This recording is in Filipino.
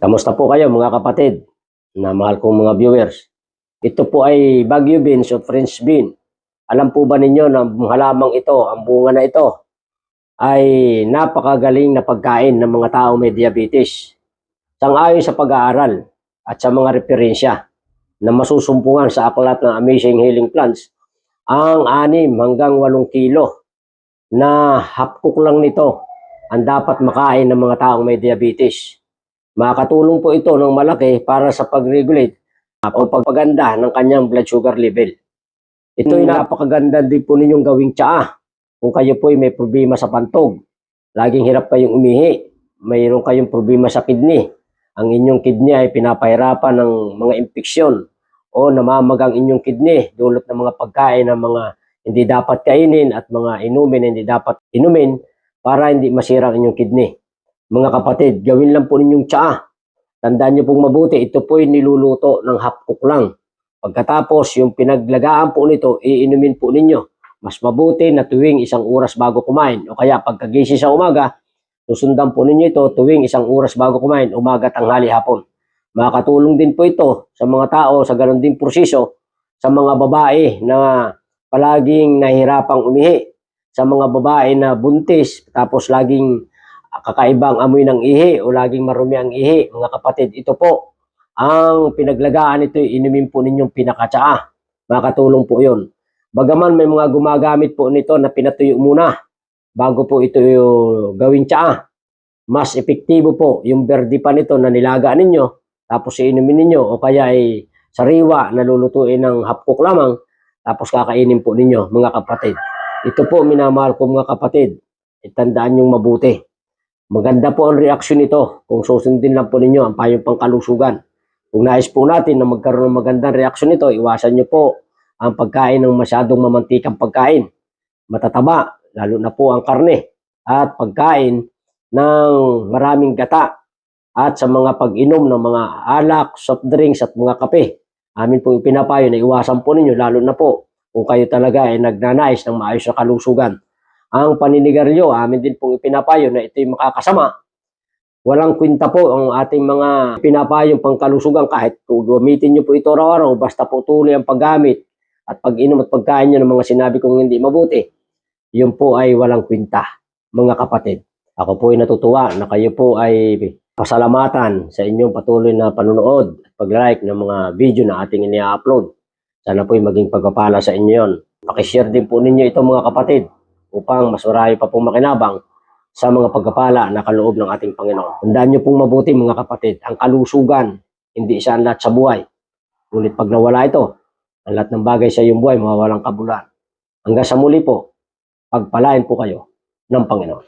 Kamusta po kayo mga kapatid na mahal kong mga viewers? Ito po ay Baguio beans o French bean. Alam po ba ninyo na ang halamang ito, ang bunga na ito, ay napakagaling na pagkain ng mga tao may diabetes. Sang-ayon sa pag-aaral at sa mga referensya na masusumpungan sa aklat ng Amazing Healing Plants, ang 6 hanggang 8 kilo na hapkok lang nito ang dapat makain ng mga taong may diabetes. Makakatulong po ito ng malaki para sa pag-regulate o pagpaganda ng kanyang blood sugar level. Ito ay napakaganda din po ninyong gawing tsaa. Kung kayo po ay may problema sa pantog, laging hirap kayong umihi, mayroon kayong problema sa kidney, ang inyong kidney ay pinapahirapan ng mga impeksyon o namamagang inyong kidney dulot ng mga pagkain ng mga hindi dapat kainin at mga inumin na hindi dapat inumin para hindi masira ang inyong kidney. Mga kapatid, gawin lang po ninyong tsaa. Tandaan niyo pong mabuti, ito po ay niluluto ng hapkok lang. Pagkatapos, yung pinaglagaan po nito, iinumin po ninyo. Mas mabuti na tuwing 1 oras bago kumain. O kaya pagkagising sa umaga, susundan po ninyo ito tuwing 1 oras bago kumain, umaga, tanghali, hapon. Makakatulong din po ito sa mga tao sa ganun din proseso sa mga babae na palaging nahihirapang umihi. Sa mga babae na buntis, tapos laging kakaibang amoy ng ihi o laging marumi ang ihi, mga kapatid, ito po ang pinaglagaan nito, inumin po ninyong pinakatsaa. Makatulong po yun. Bagaman may mga gumagamit po nito na pinatuyo muna bago po ito gawing tsaa. Mas epektibo po yung verde pa nito na nilaga ninyo tapos inumin ninyo o kaya ay sariwa na lulutuin ng hapkok lamang tapos kakainin po ninyo, mga kapatid. Ito po, minamahal ko mga kapatid, itandaan nyong mabuti. Maganda po ang reaksyon nito kung susundin lang po ninyo ang payong pangkalusugan. Kung nais po natin na magkaroon ng magandang reaksyon nito, iwasan nyo po ang pagkain ng masyadong mamantikang pagkain. Matataba, lalo na po ang karne. At pagkain ng maraming gata. At sa mga pag-inom ng mga alak, soft drinks at mga kape. Amin po ipinapayo na iwasan po ninyo, lalo na po kung kayo talaga ay nagnanais ng maayos na kalusugan. Ang paninigarilyo, amin din pong ipinapayo na ito'y makakasama. Walang kwenta po ang ating mga pinapayong pangkalusugan kahit gamitin nyo po ito araw-araw, basta po tuloy ang paggamit at pag-inom at pagkain nyo ng mga sinabi kong hindi mabuti. Yun po ay walang kwenta, mga kapatid. Ako po ay natutuwa na kayo po ay pasalamatan sa inyong patuloy na panunood at pag-like ng mga video na ating ini-upload. Sana po ay maging pagpapala sa inyo yun. Pakishare din po ninyo ito, mga kapatid, upang mas marami pa pong makinabang sa mga pagkapala na kaloob ng ating Panginoon. Tandaan niyo pong mabuti, mga kapatid, ang kalusugan, hindi isa ang lahat sa buhay. Ngunit pag nawala ito, ang lahat ng bagay sa iyong buhay, mawawalang kabulan. Hanggang sa muli po, pagpalain po kayo ng Panginoon.